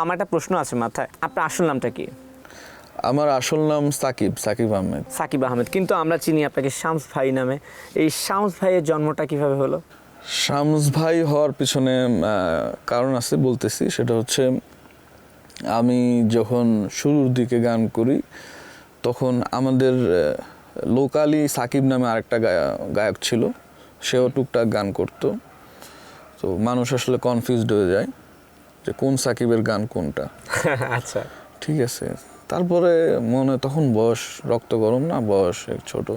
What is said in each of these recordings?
আমার একটা প্রশ্ন আছে মাথায়, আপনার আসল নামটা কি? আমার আসল নাম সাকিব আহমেদ। সাকিব আহমেদ, কিন্তু আমরা চিনি আপনাকে শামস ভাই নামে। এই শামস ভাইয়ের জন্মটা কিভাবে হলো? শামস ভাই হওয়ার পিছনে কারণ আছে, বলতেছি। সেটা হচ্ছে আমি যখন শুরুর দিকে গান করি তখন আমাদের লোকালি সাকিব নামে আরেকটা গায়ক ছিল, সেও টুকটাক গান করতো। তো মানুষ আসলে কনফিউজড হয়ে যায় যে কোন সাকিবের গান কোনটা। আচ্ছা, ঠিক আছে। তারপরে মনে তখন বয়স, রক্ত গরম না, বয়স ছোট,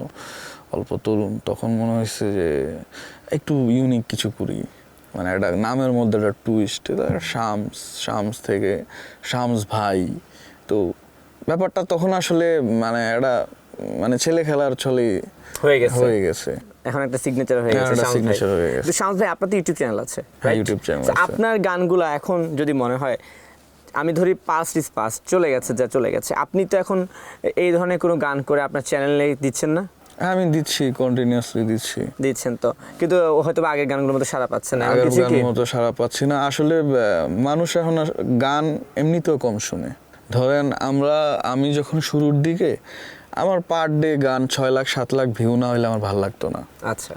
অল্প তরুণ, তখন মনে হয়েছে যে একটু ইউনিক কিছু করি, মানে একটা নামের মধ্যে একটা টুইস্ট। শামস থেকে শামস ভাই। তো ব্যাপারটা তখন আসলে মানে একটা মানে ছেলে খেলার ছলে হয়ে গেছে। এখন একটা সিগনেচার হয়ে গেছে সিগনেচার হয়ে গেছে। শামস ভাই, আপনার তো ইউটিউব চ্যানেল আছে? হ্যাঁ, ইউটিউব চ্যানেল আছে। আপনার গানগুলো এখন যদি মনে হয়, আমি ধরি পাস্ট ইজ পাস্ট, চলে গেছে যা চলে গেছে, আপনি তো এখন এই ধরনের কোনো গান করে আপনার চ্যানেলে দিচ্ছেন না? আমি দিচ্ছি, কন্টিনিউয়াসলি দিচ্ছেন তো, কিন্তু হয়তো আগের গানগুলোর মতো সাড়া পাচ্ছে না। আগের গানের মতো সাড়া পাচ্ছি না আসলে। মানুষ এখন গান এমনিতেও কম শুনে। ধরেন আমি যখন শুরুর দিকে আমার পার ডে গান 6 লাখ 7 লাখ ভিউ না হলে আমার ভালো লাগতো না। আচ্ছা,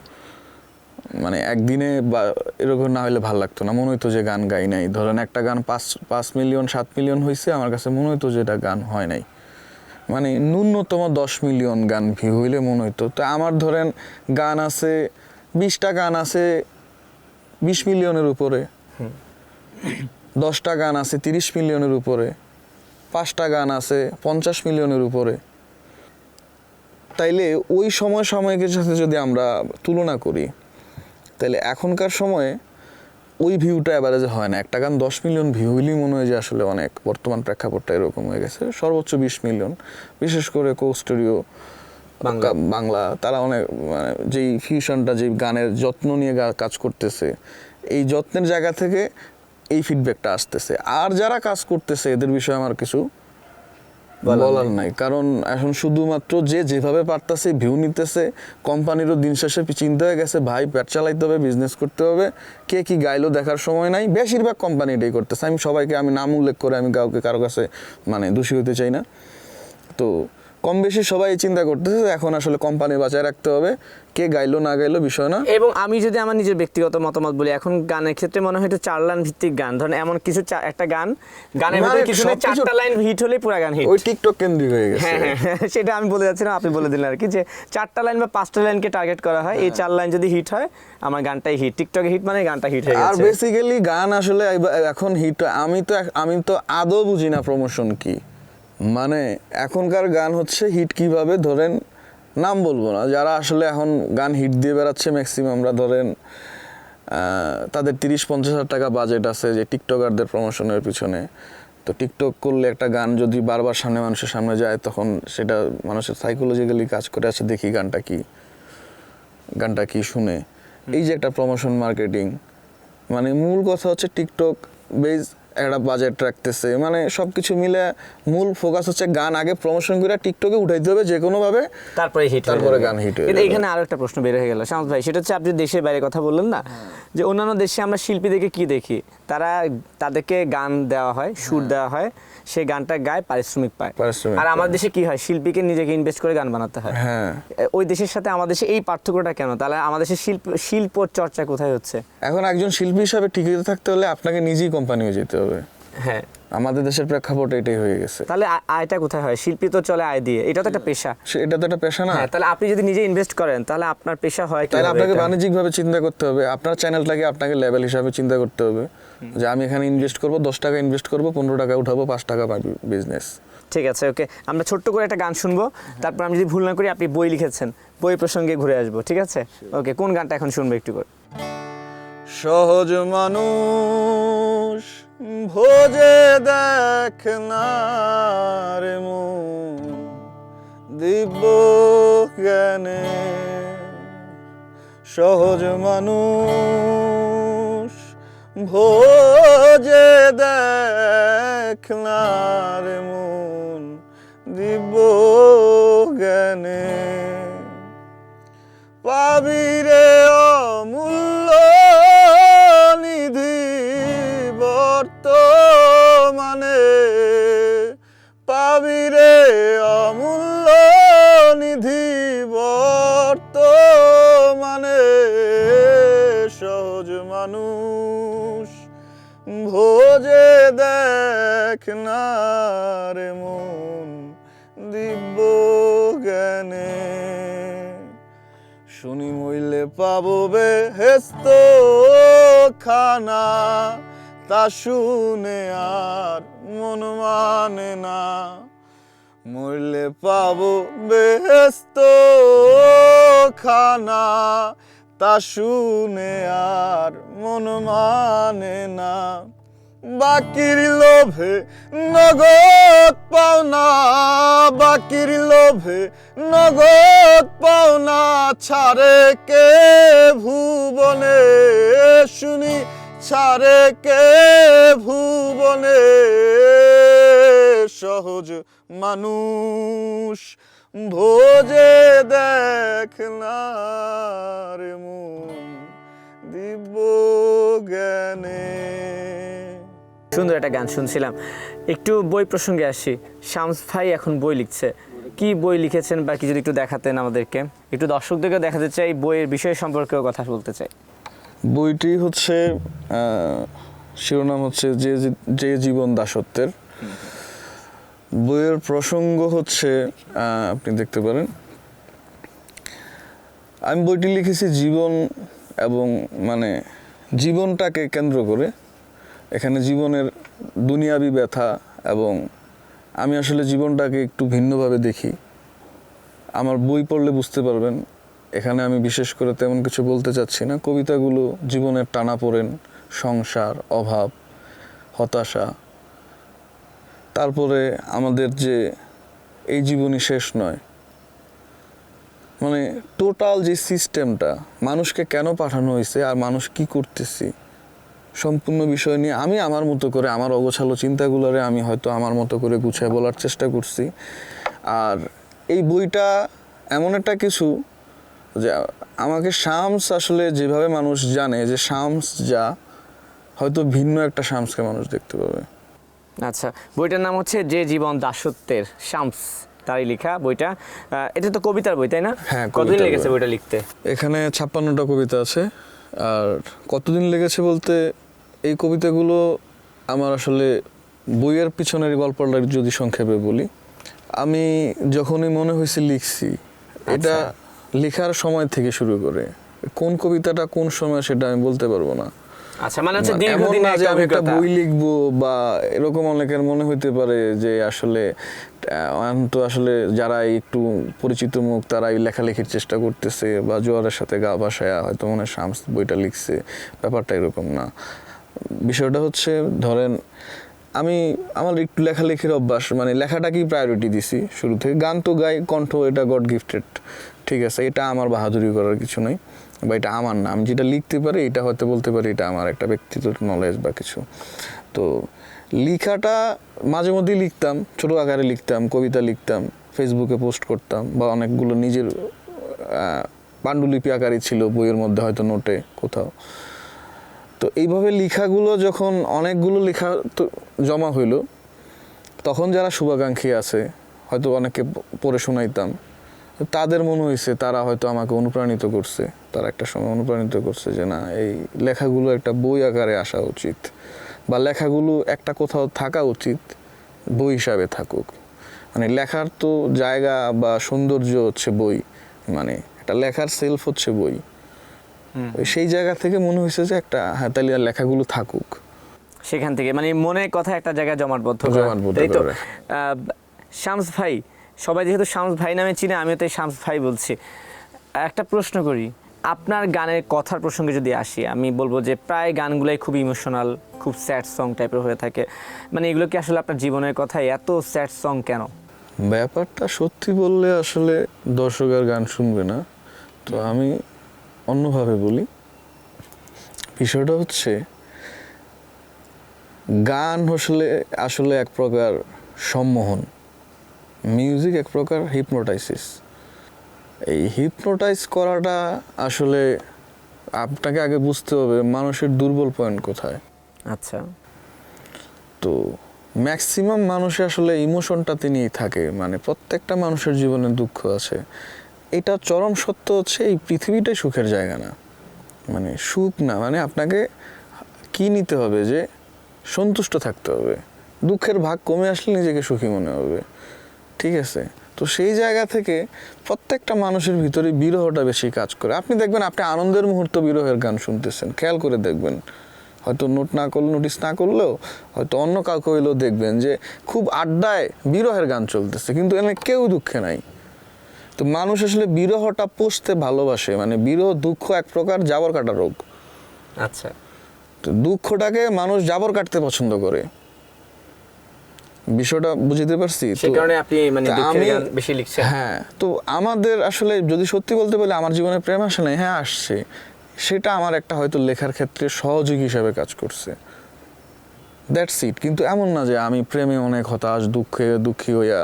মানে একদিনে বা এরকম না হলে ভালো লাগতো না, মনে হইতো যে গান গাই নাই। ধরেন একটা গান 5 মিলিয়ন 7 মিলিয়ন হয়েছে, আমার কাছে মনে হইতো যে এটা গান হয় নাই। মানে ন্যূনতম 10 মিলিয়ন গান ভিউ হইলে মনে হইতো। তো আমার ধরেন গান আছে 20টা গান আছে 20 মিলিয়নের উপরে, 10টা গান আছে 30 মিলিয়নের উপরে, 5টা গান আছে 50 মিলিয়নের উপরে। তাইলে ওই সাময়িকের সাথে যদি আমরা তুলনা করি, তাহলে এখনকার সময়ে ওই ভিউটা অ্যাভারেজে হয় না। একটা গান 10 মিলিয়ন ভিউ হইলেই মনে হয় যে আসলে অনেক। বর্তমান প্রেক্ষাপটটা এরকম হয়ে গেছে, সর্বোচ্চ 20 মিলিয়ন। বিশেষ করে স্টুডিও বাংলা, তারা অনেক মানে যেই ফিউশনটা, যেই গানের যত্ন নিয়ে কাজ করতেছে, এই যত্নের জায়গা থেকে এই ফিডব্যাকটা আসতেছে। আর যারা কাজ করতেছে এদের বিষয়ে আমার কিছু বলার নাই, কারণ এখন শুধুমাত্র যেভাবে পারতেছে ভিউ নিতেছে। কোম্পানিরও দিন শেষে চিন্তা হয়ে গেছে, ভাই পেট চালাইতে হবে, বিজনেস করতে হবে, কে কি গাইলো দেখার সময় নাই। বেশিরভাগ কোম্পানি এটাই করতেছে। আমি নাম উল্লেখ করে আমি কারো কাছে মানে দোষী হতে চাই না। তো কম বেশি সবাই চিন্তা করতেছে এখন আসলে কোম্পানি বাঁচায় রাখতে হবে, কে গাইলো না গাইলো বিষয় না। এবং আমি যদি আমার নিজের ব্যক্তিগত মতামত বলি, এখন গানের ক্ষেত্রে মনে হয় 4 লাইন ভিত্তিক গান। ধরেন এমন কিছু একটা গানের মধ্যে কিছু 4টা লাইন হিট হলেই পুরো গান হিট। ওই টিকটক কেন্দ্রিক হয়ে গেছে। হ্যাঁ, সেটা আমি বলে যাচ্ছিলাম, আপনি বলে দিলেন আর কি, যে 4টা লাইন বা 5টা লাইনকে টার্গেট করা হয়। এই 4 লাইন যদি হিট হয়, আমার গানটাই হিট। টিকটকে হিট মানে গানটা হিট হয়ে গেছে। আর বেসিক্যালি গান আসলে এখন হিট। আমি তো আদৌ বুঝি না প্রমোশন কি। মানে এখনকার গান হচ্ছে হিট কিভাবে, ধরেন নাম বলবো না, যারা আসলে এখন গান হিট দিয়ে বেড়াচ্ছে ম্যাক্সিমামরা, ধরেন তাদের 30-50 হাজার টাকা বাজেট আছে যে টিকটকারদের প্রমোশনের পিছনে। তো টিকটক করলে একটা গান যদি বারবার মানুষের সামনে যায়, তখন সেটা মানুষের সাইকোলজিক্যালি কাজ করে আসে, দেখি গানটা কি শুনে। এই যে একটা প্রমোশন মার্কেটিং, মানে মূল কথা হচ্ছে টিকটক বেজ একটা বাজেট রাখতেছে। মানে সবকিছু মিলে মূল ফোকাস হচ্ছে গান আগে প্রমোশন করে টিকটকে উঠাইতে হবে যে কোনো ভাবে, তারপরে গান হিট হয়ে যাবে। এখানে আরো একটা প্রশ্ন বের হয়ে গেল শামস ভাই, সেটা হচ্ছে আপনি দেশের বাইরে কথা বললেন না, যে অন্যান্য দেশে আমরা শিল্পীদেরকে কি দেখি, তাদেরকে গান দেওয়া হয়, সুর দেওয়া হয়, সেই গানটা গায়, পারিশ্রমিক পায়। আর আমার দেশে কি হয়, শিল্পীকে নিজেকে ইনভেস্ট করে গান বানাতে হয়। হ্যাঁ, ওই দেশের সাথে আমাদের দেশে এই পার্থক্যটা কেন? তাহলে আমাদের দেশে শিল্প চর্চা কোথায় হচ্ছে? এখন একজন শিল্পী হিসাবে টিকে থাকতে হলে আপনাকে নিজেই কোম্পানি হয়ে যেতে হবে। হ্যাঁ, আমাদের দেশের প্রেক্ষাপট এটাই হয়ে গেছে। তাহলে আয়টা কোথায় হয়? শিল্পী তো চলে আয় দিয়ে, এটা তো একটা পেশা। এটা তো একটা পেশা না। হ্যাঁ, তাহলে আপনি যদি নিজে ইনভেস্ট করেন তাহলে আপনার পেশা হয় কি? তাহলে আপনাকে বাণিজ্যিকভাবে চিন্তা করতে হবে। আপনার চ্যানেলটাকে আপনাকে লেভেল হিসাবে চিন্তা করতে হবে যে আমি এখানে ইনভেস্ট করব, 10 টাকা ইনভেস্ট করব, 15 টাকা উঠাবো, 5 টাকা পাবি বিজনেস। ঠিক আছে, ওকে, আমরা ছোট্ট করে একটা গান শুনবো, তারপর আমি যদি ভুল না করি, আপনি বই লিখেছেন, বই প্রসঙ্গে ঘুরে আসবো, ঠিক আছে? ওকে, কোন গানটা এখন শুনবো একটু করে? সহজ মানুষ ভোজে দেখ না রে মন দিব্য জ্ঞানে। সহজ মানুষ ভোজে দেখ না রে মন দিব্য জ্ঞানে। পাবি রে অমূল্য নিধি বর্তমান দেখ না রে মন দিব্য জ্ঞানে, শুনি মইলে পাবো বেহেস্ত খানা, তা শুনে আর মন মানে না। মরলে পাবো বেহেস্ত খানা, তা শুনে আর মন মানে না। বাকির লোভে নগদ পাওনা, বাকির লোভে নগদ পাওনা, ছাড়ে কে ভুবনে, শুনি ছাড়ে কে ভুবনে। সহজ মানুষ ভোজে দেখ না রে মন দিব্য জ্ঞানে। সুন্দর একটা গান শুনছিলাম। একটু বই প্রসঙ্গে আসি। শামস ভাই এখন বই লিখছে, কি বই লিখেছেন বা কি যদি একটু দেখাতেন আমাদেরকে, একটু দর্শকদেরকে দেখাতে চাই, বইয়ের বিষয় সম্পর্কেও কথা বলতে চাই। বইটি হচ্ছে শিরোনাম হচ্ছে যে জীবন দাসত্বের। বইয়ের প্রসঙ্গ হচ্ছে আপনি দেখতে পারেন, আমি বইটি লিখেছি জীবন এবং মানে জীবনটাকে কেন্দ্র করে। এখানে জীবনের দুনিয়াবি ব্যথা এবং আমি আসলে জীবনটাকে একটু ভিন্নভাবে দেখি। আমার বই পড়লে বুঝতে পারবেন। এখানে আমি বিশেষ করে তেমন কিছু বলতে চাচ্ছি না। কবিতাগুলো জীবনের টানাপোড়েন, সংসার, অভাব, হতাশা, তারপরে আমাদের যে এই জীবনই শেষ নয়, মানে টোটাল যে সিস্টেমটা, মানুষকে কেন পাঠানো হয়েছে আর মানুষ কি করতেছি, সম্পূর্ণ বিষয় নিয়ে আমি আমার মতো করে আমার অগোছালো চিন্তাগুলোরে আমি হয়তো আমার মতো করে গুছিয়ে বলার চেষ্টা করছি। আর এই বইটা এমন একটা কিছু যে আমাকে শামস আসলে যেভাবে মানুষ জানে যে শামস যা, হয়তো ভিন্ন একটা শামসকে মানুষ দেখতে পাবে। আচ্ছা, বইটার নাম হচ্ছে যে জীবন দাসত্বের, শামস তারই লেখা বইটা। এটা তো কবিতার বই, তাই না? হ্যাঁ। কতদিন লেগেছে বইটা লিখতে? এখানে 56টা কবিতা আছে। আর কতদিন লেগেছে বলতে, এই কবিতাগুলো আমার আসলে বইয়ের পিছনের গল্পটা যদি সংক্ষেপে বলি, আমি যখনই মনে হয়েছে লিখছি, এটা লেখার সময় থেকে শুরু করে কোন কবিতাটা কোন সময় সেটা আমি বলতে পারবো না। আচ্ছা, মানে হচ্ছে এমন দীর্ঘদিন না যে আমি একটা অভিজ্ঞতা। বই লিখবো বা এরকম, অনেকের মনে হইতে পারে যে আসলে তো আসলে যারা একটু পরিচিত মুখ তারাই লেখালেখির চেষ্টা করতেছে বা জোয়ারের সাথে গা ভাসায় হয়তো মনে হয় শামস বইটা লিখছে, ব্যাপারটা এরকম না। বিষয়টা হচ্ছে ধরেন আমি আমার একটু লেখালেখির অভ্যাস, মানে লেখাটাকেই প্রায়োরিটি দিছি শুরু থেকে। গান তো গাই, কণ্ঠ এটা গড গিফটেড, ঠিক আছে, এটা আমার বাহাদুরি করার কিছু নেই বা এটা আমার না। আমি যেটা লিখতে পারি এটা হয়তো বলতে পারি এটা আমার একটা ব্যক্তিগত নলেজ বা কিছু। তো লেখাটা মাঝে মধ্যেই লিখতাম, ছোটো আকারে লিখতাম, কবিতা লিখতাম, ফেসবুকে পোস্ট করতাম বা অনেকগুলো নিজের পাণ্ডুলিপি আকারই ছিল বইয়ের মধ্যে, হয়তো নোটে কোথাও। তো এইভাবে লেখাগুলো যখন অনেকগুলো লেখা তো জমা হইলো, তখন যারা শুভাকাঙ্ক্ষী আছে হয়তো অনেককে পড়ে শোনাইতাম, তাদের মনে হয়েছে তারা হয়তো আমাকে অনুপ্রাণিত করছে, তারা একটা সময় অনুপ্রাণিত করছে যে না, এই লেখাগুলো একটা বই আকারে আসা উচিত বা লেখাগুলো একটা কোথাও থাকা উচিত, বই হিসাবে থাকুক। মানে লেখার তো জায়গা বা সৌন্দর্য হচ্ছে বই, মানে একটা লেখার সেলফ হচ্ছে বই। সেই জায়গা থেকে মনে হয়েছে যে একটা হ্যাঁ তাহলে লেখাগুলো থাকুক, সেখান থেকে মানে মনের কথা একটা জায়গায় জমাটবদ্ধ তাই তো। শামস ভাই, সবাই যেহেতু শামস ভাই নামে চিনে, আমিও তো শামস ভাই বলছি। একটা প্রশ্ন করি, আপনার গানের কথার প্রসঙ্গে যদি আসি, আমি বলবো যে প্রায় গানগুলাই খুব ইমোশনাল, খুব স্যাড সং টাইপের হয়ে থাকে। মানে এগুলো কি আসলে আপনার জীবনের কথা? এত স্যাড সং কেন? ব্যাপারটা সত্যি বললে আসলে দর্শক আর গান শুনবে না, তো আমি অন্যভাবে বলি। বিষয়টা হচ্ছে গান আসলে এক প্রকার সম্মোহন, মিউজিক এক প্রকার হিপনোটাইসিস। এই হিপনোটাইজ করাটা আসলে আপনাকে আগে বুঝতে হবে মানুষের দুর্বল পয়েন্ট কোথায়। আচ্ছা, তো ম্যাক্সিমাম মানুষে আসলে ইমোশনটাতে নিয়েই থাকে, মানে প্রত্যেকটা মানুষের জীবনে দুঃখ আছে। এটা চরম সত্য হচ্ছে এই পৃথিবীটাই সুখের জায়গা না, মানে সুখ না, মানে আপনাকে কি নিতে হবে যে সন্তুষ্ট থাকতে হবে, দুঃখের ভাগ কমে আসলে নিজেকে সুখী মনে হবে, ঠিক আছে? তো সেই জায়গা থেকে প্রত্যেকটা মানুষের ভিতরে বিরহটা বেশি কাজ করে। আপনি দেখবেন আপনি আনন্দের মুহূর্ত বিরহের গান শুনতেছেন, খেয়াল করে দেখবেন, হয়তো নোটিস না করলেও হয়তো অন্য কাউকে হইলেও দেখবেন যে খুব আড্ডায় বিরহের গান চলতেছে, কিন্তু এখানে কেউ দুঃখে নাই। তো মানুষ আসলে বিরহটা পুষতে ভালোবাসে, মানে বিরহ দুঃখ এক প্রকার জাবর কাটা রোগ। আচ্ছা, তো দুঃখটাকে মানুষ জাবর কাটতে পছন্দ করে, বিষয়টা বুঝতে পারছি। সেই কারণে আপনি মানে দুঃখের গান বেশি লিখছেন। হ্যাঁ, তো আমাদের আসলে যদি সত্যি বলতে বলে আমার জীবনে প্রেম আসে নাই, হ্যাঁ আসছে, সেটা আমার একটা হয়তো লেখার ক্ষেত্রে সহযোগী হিসাবে কাজ করছে, দ্যাটস ইট। কিন্তু এমন না যে আমি প্রেমে অনেক হতাশ, দুঃখী হইয়া,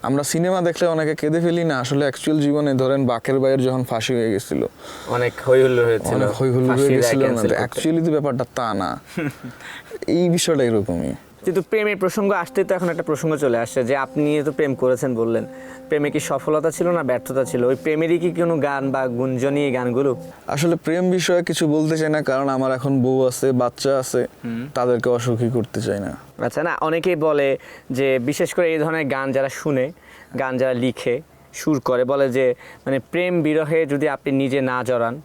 আমরা সিনেমা দেখলে অনেকে কেঁদে ফেলি না, আসলে অ্যাকচুয়াল জীবনে ধরেন বাকের ভাইয়ের যখন ফাঁসি হয়ে গেছিল, অনেক হইহুল্লোড় হয়েছিল, অনেক হইহুল্লোড় হয়ে গেছিল না, অ্যাকচুয়ালি তো ব্যাপারটা তা না, এই বিষয়টা এরকমই। কিন্তু প্রেমের প্রসঙ্গ আসতে তো এখন একটা প্রসঙ্গ চলে আসছে যে আপনি তো প্রেম করেছেন বললেন, প্রেমে কি সফলতা ছিল না ব্যর্থতা ছিল? ওই প্রেমেরই কি কোনো গান বা গুঞ্জনী এই গানগুলো? আসলে প্রেম বিষয়ে কিছু বলতে চাই না, কারণ আমার এখন বউ আছে, বাচ্চা আছে, তাদেরকে অসুখী করতে চাই না। আচ্ছা, না অনেকেই বলে যে বিশেষ করে এই ধরনের গান যারা শুনে, গান যারা লিখে সুর করে, বলে যে মানে প্রেম বিরহে যদি আপনি নিজে না জড়ান,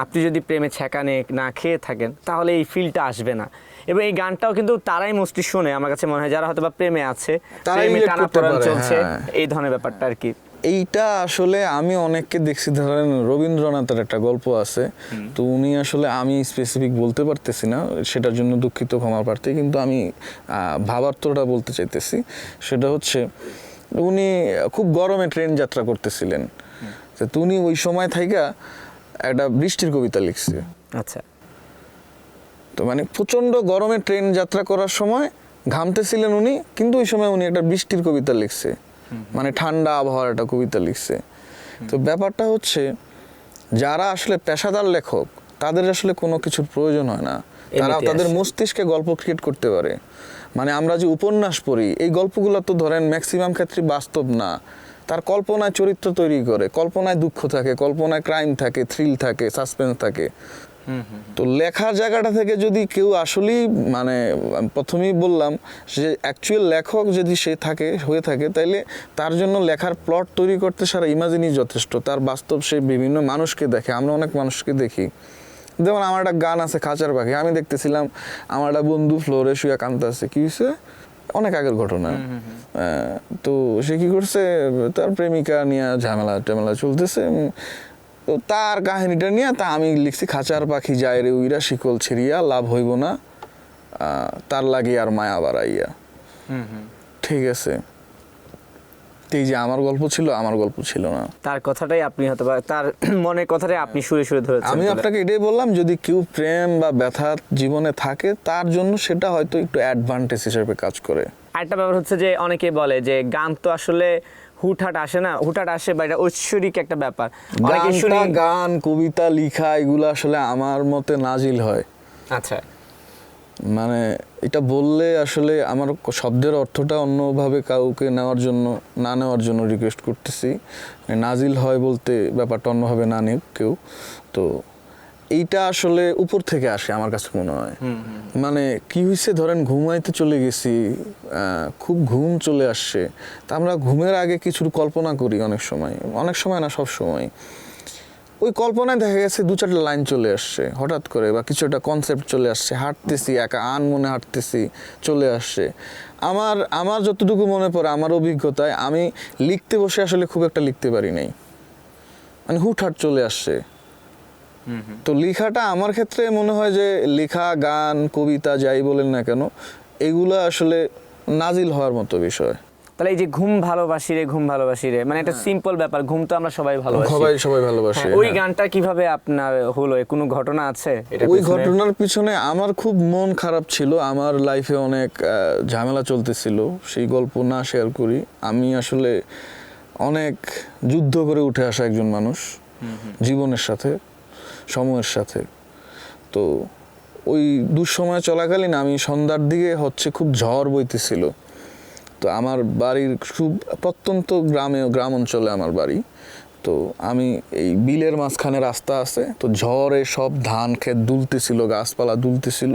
আপনি যদি প্রেমে ছ্যাঁকানে না খেয়ে থাকেন, তাহলে এই ফিলটা আসবে না। এবং এই গানটাও কিন্তু তারাই মোস্টলি শুনে আমার কাছে মনে হয়, যারা হয়তো বা প্রেমে আছে, প্রেমে টানাপোড়েন চলছে, এই ধরনের ব্যাপারটা আর কি। এইটা আসলে আমি অনেককে দেখছি, ধরেন রবীন্দ্রনাথের একটা গল্প আছে, তো উনি আসলে, আমি স্পেসিফিক বলতে পারতেছি না, সেটার জন্য দুঃখিত, ক্ষমা প্রার্থী, কিন্তু আমি ভাবার্থটা বলতে চাইতেছি। সেটা হচ্ছে উনি খুব গরমে ট্রেন যাত্রা করতেছিলেন, তো উনি ওই সময় থাইকা একটা বৃষ্টির কবিতা লিখছে। আচ্ছা, তো মানে প্রচণ্ড গরমে ট্রেন যাত্রা করার সময় ঘামতেছিলেন উনি, কিন্তু ওই সময় উনি একটা বৃষ্টির কবিতা লিখছে, মানে ঠান্ডা আবহাওয়ার একটা কবিতা লিখছে। তো ব্যাপারটা হচ্ছে, যারা আসলে পেশাদার লেখক, তাদের আসলে কোনো কিছুর প্রয়োজন হয় না, তারা তাদের মস্তিষ্কে গল্প ক্রিয়েট করতে পারে। মানে আমরা যে উপন্যাস পড়ি, এই গল্পগুলো তো ধরেন ম্যাক্সিমাম ক্ষেত্রে বাস্তব না, তার কল্পনায় চরিত্র তৈরি করে, কল্পনায় দুঃখ থাকে, কল্পনায় ক্রাইম থাকে, থ্রিল থাকে, সাসপেন্স থাকে। তো লেখার জায়গাটা থেকে যদি কেউ আসলেই, মানে প্রথমেই বললাম যে অ্যাকচুয়াল লেখক যদি সে হয়ে থাকে, তাইলে তার জন্য লেখার প্লট তৈরি করতে সারা ইমাজিনই যথেষ্ট। তার বাস্তব সে বিভিন্ন মানুষকে দেখে, আমরা অনেক মানুষকে দেখি। যেমন আমার একটা গান আছে খাঁচার পাখি, আমি দেখতেছিলাম আমার একটা বন্ধু ফ্লোরে শুয়ে কাঁদতেছে, কি হয়েছে, অনেক আগের ঘটনা। তো সে কি করছে, তার প্রেমিকা নিয়ে ঝামেলা চলতেছে, তো তার কাহিনীটা নিয়ে আমি লিখছি, খাঁচার পাখি যায় রে উইরা, শিকল ছিড়িয়া, লাভ হইব না তার লাগি আর মায়া বাড়াইয়া। ঠিক আছে, এই যে আমার গল্প ছিল না, তার কথাটাই আপনি হয়তো বা তার মনের কথাটাই আপনি সুরে সুরে ধরেছেন। আমি আপনাকে এটাই বললাম, যদি কেউ প্রেম বা ব্যথা জীবনে থাকে, তার জন্য সেটা হয়তো একটু অ্যাডভান্টেজ হিসেবে কাজ করে। আরেকটা ব্যাপার হচ্ছে যে অনেকে বলে যে গান তো আসলে হুটহাট আসে না, হুটহাট আসে বা এটা ঐশ্বরিক একটা ব্যাপার। গান, কবিতা লিখা, এগুলো আসলে আমার মতে নাজিল হয়। আচ্ছা, মানে এটা বললে আসলে আমার শব্দের অর্থটা অন্যভাবে কাউকে নেওয়ার জন্য রিকোয়েস্ট করতেছি। নাজিল হয় বলতে ব্যাপারটা অন্যভাবে না নিক কেউ। তো এইটা আসলে উপর থেকে আসে আমার কাছে মনে হয়। মানে কি হয়েছে, ধরেন ঘুমাইতে চলে গেছি, খুব ঘুম চলে আসছে, তা আমরা ঘুমের আগে কিছু কল্পনা করি, অনেক সময় না, সব সময়। ওই কল্পনায় দেখা গেছে 2-4টা লাইন চলে আসছে হঠাৎ করে, বা কিছু একটা কনসেপ্ট চলে আসছে, হাঁটতেছি একা মনে হাঁটতেছি, চলে আসছে। আমার যতটুকু মনে পড়ে, আমার অভিজ্ঞতায়, আমি লিখতে বসে আসলে খুব একটা লিখতে পারি নাই, মানে হুটহাট চলে আসছে। তো লেখাটা আমার ক্ষেত্রে মনে হয় যে লেখা, গান, কবিতা যাই বলেন না কেন, এগুলো আসলে নাজিল হওয়ার মতো বিষয়। তাহলে এই যে ঘুম ভালোবাসি রে, মানে একটা সিম্পল ব্যাপার, ঘুম তো আমরা সবাই ভালোবাসি। ওই গানটা কিভাবে আপনার হলো, কোনো ঘটনা আছে? ওই ঘটনার পিছনে আমার খুব মন খারাপ ছিল, আমার লাইফে অনেক ঝামেলা চলতেছিল, সেই গল্প না শেয়ার করি। আমি আসলে অনেক যুদ্ধ করে উঠে আসা একজন মানুষ, জীবনের সাথে, সময়ের সাথে। তো ওই দুঃসময় চলাকালীন আমি সন্ধ্যার দিকে খুব ঝড় বইতেছিল। তো আমার বাড়ির খুব প্রত্যন্ত গ্রাম অঞ্চলে আমার বাড়ি। তো আমি এই বিলের মাঝখানে রাস্তা আছে, তো ঝড়ে সব ধান ক্ষেত দুলতেছিল, গাছপালা দুলতেছিল,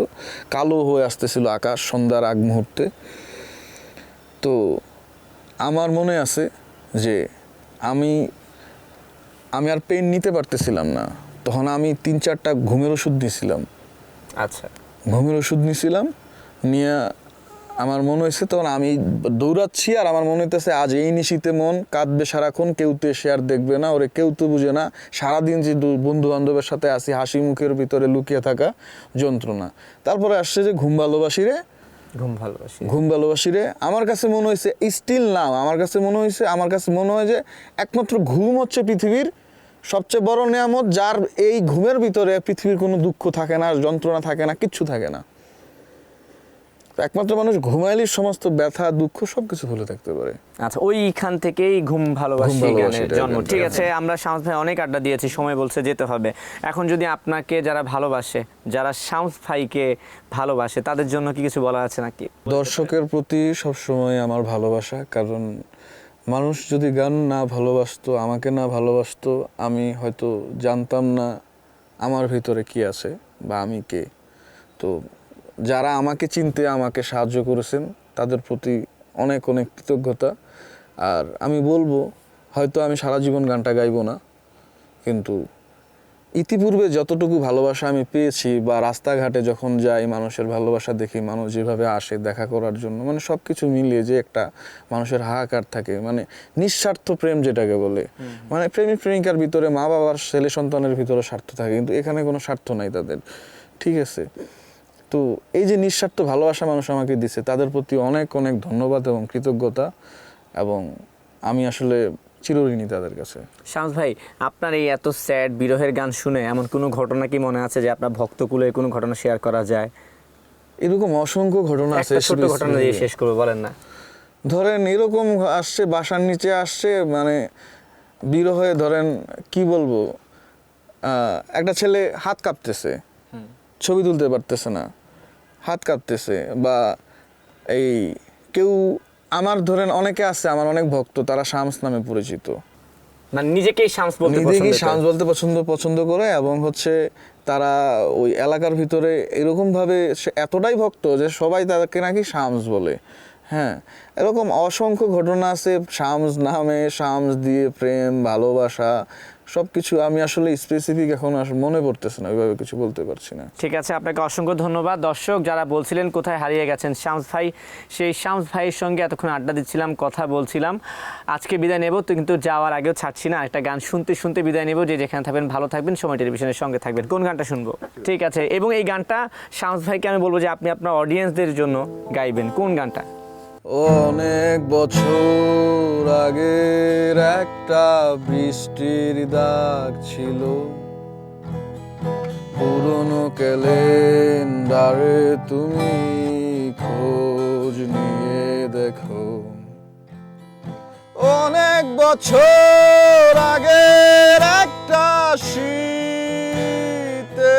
কালো হয়ে আসতেছিল আকাশ সন্ধ্যার আগ মুহূর্তে। তো আমার মনে আছে যে আমি আর পেন নিতে পারতেছিলাম না, তখন আমি 3-4টা ঘুমের ওষুধ দিয়েছিলাম। আচ্ছা, ঘুমের ওষুধ নিয়েছিলাম, নিয়ে আমার মনে হয়েছে তখন আমি দৌড়াচ্ছি, আর আমার মনে হইতেছে আজ এই নিশীতে মন কাঁদবে সারাক্ষণ, কেউ তো এসে আর দেখবে না, ওরে কেউ তো বুঝে না, সারাদিন যে বন্ধু বান্ধবের সাথে আসি, হাসি মুখের ভিতরে লুকিয়ে থাকা যন্ত্রণা। তারপরে আসছে যে ঘুম ভালোবাসি রে, ঘুম ভালোবাসি রে। আমার কাছে মনে হয়েছে স্টিল নাও, আমার কাছে মনে হয় যে একমাত্র ঘুম হচ্ছে পৃথিবীর সবচেয়ে বড় নেয়ামত, যার এই ঘুমের ভিতরে পৃথিবীর কোনো দুঃখ থাকে না, যন্ত্রণা থাকে না, কিচ্ছু থাকে না। একমাত্র মানুষ ঘুমাইলে সমস্ত ব্যথা দুঃখ সবকিছু ভুলে থাকতে পারে। আচ্ছা, ওইখান থেকেই ঘুম ভালোবাসি গানের জন্ম। ঠিক আছে, হ্যাঁ। আমরা শামস ভাই অনেক আড্ডা দিয়েছি, সময় বলছে যেতে হবে। এখন যদি আপনাকে যারা ভালোবাসে, যারা শামস ভাইকে ভালোবাসে, তাদের জন্য কি কিছু বলা আছে নাকি? দর্শকের প্রতি সবসময় আমার ভালোবাসা, কারণ মানুষ যদি গান না ভালোবাসতো, আমাকে না ভালোবাসতো, আমি হয়তো জানতাম না আমার ভিতরে কি আছে বা আমি কে। তো যারা আমাকে চিনতে আমাকে সাহায্য করেছেন তাদের প্রতি অনেক অনেক কৃতজ্ঞতা। আর আমি বলবো, হয়তো আমি সারা জীবন গানটা গাইবো না, কিন্তু ইতিপূর্বে যতটুকু ভালোবাসা আমি পেয়েছি, বা রাস্তাঘাটে যখন যাই মানুষের ভালোবাসা দেখি, মানুষ যেভাবে আসে দেখা করার জন্য, মানে সব কিছু মিলিয়ে যে একটা মানুষের হাহাকার থাকে, মানে নিঃস্বার্থ প্রেম যেটাকে বলে, মানে প্রেমিক প্রেমিকার ভিতরে মা বাবার ছেলে সন্তানের ভিতরে স্বার্থ থাকে, কিন্তু এখানে কোনো স্বার্থ নাই তাদের। ঠিক আছে, তো এই যে নিঃস্বার্থ ভালোবাসা মানুষ আমাকে দিছে, তাদের প্রতি অনেক অনেক ধন্যবাদ এবং কৃতজ্ঞতা, এবং আমি আসলে চিরঋণী তাদের কাছে। শামস ভাই, আপনার এই এত স্যাড বিরহের গান শুনে এমন কোনো ঘটনা কি মনে আছে যে আপনার ভক্তকুলের কোনো ঘটনা শেয়ার করা যায়? এরকম অসংখ্য ঘটনা আছে, একটা ছোট ঘটনা দিয়ে শেষ করবো, বলেন না। ধরেন এরকম আসছে, বাসার নিচে আসছে, মানে বিরহে, ধরেন কি বলবো, একটা ছেলে হাত কাঁপতেছে, ছবি তুলতে পারতেছে না, হাত কাঁপতেছে, বা এই কেউ আমার, ধরেন অনেকে আছে, আমার অনেক ভক্ত, তারা শামস নামে পরিচিত, মানে নিজেকেই শামস বলতে নিজেকেই পছন্দ শামস করে। বলতে পছন্দ করে, এবং হচ্ছে তারা ওই এলাকার ভিতরে এরকম ভাবে এতটাই ভক্ত যে সবাই তাদেরকে নাকি শামস বলে। হ্যাঁ, এরকম অসংখ্য ঘটনা আছে, শামস নামে, শামস দিয়ে প্রেম ভালোবাসা সবকিছু। আমি আসলে স্পেসিফিক এখন মনে পড়তেছে না, ওইভাবে কিছু বলতে পারছি না। ঠিক আছে, আপনাকে অসংখ্য ধন্যবাদ। দর্শক যারা বলছিলেন কোথায় হারিয়ে গেছেন শামস ভাই, সেই শামস ভাইয়ের সঙ্গে এতক্ষণ আড্ডা দিচ্ছিলাম, কথা বলছিলাম। আজকে বিদায় নেব, তো কিন্তু যাওয়ার আগেও ছাড়ছি না, একটা গান শুনতে শুনতে বিদায় নেব। যে যেখানে থাকবেন ভালো থাকবেন, সময় টেলিভিশনের সঙ্গে থাকবেন। কোন গানটা শুনবো? ঠিক আছে, এবং এই গানটা শামস ভাইকে আমি বলবো যে আপনি আপনার অডিয়েন্সদের জন্য গাইবেন। কোন গানটা? অনেক বছর আগের একটা বৃষ্টির দাগ ছিল, পুরনো ক্যালেন্ডারে তুমি খোঁজ নিয়ে দেখো। অনেক বছর আগের একটা শীতে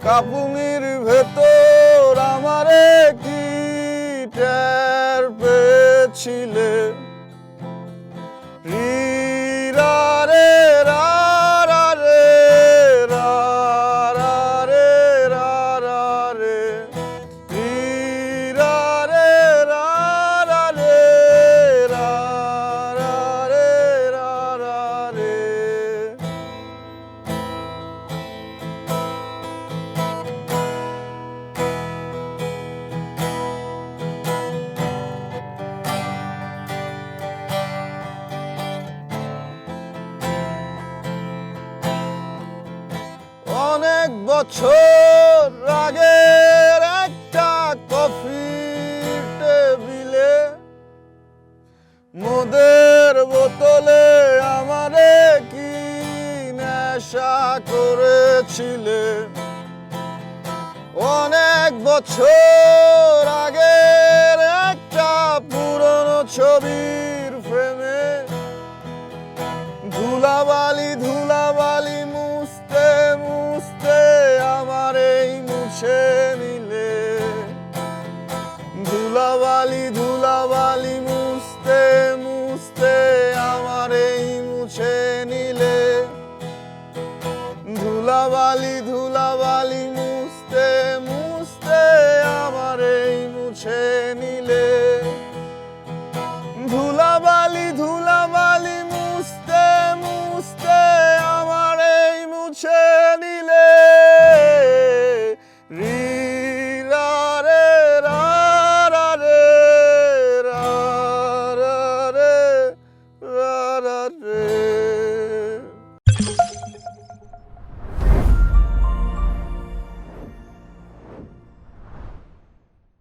কাপুনির ভেতর আমারে কি টের পেয়েছিলে, রিরা রে রা রা রে রা রা রে রা রা রে, রিরা রে রা রা রে রা রা রে রা রা রে। অনেক বছর আগের একটা কফির টেবিলে মদের বোতলে আমারে কি নেশা করেছিলে। অনেক বছর আগের একটা পুরনো ছবির ফ্রেমে ধুলাবালি ধুলাবালি মুছতে মুছতে আমার এই মুছে নিলে, ধুলাবালি ধুলাবালি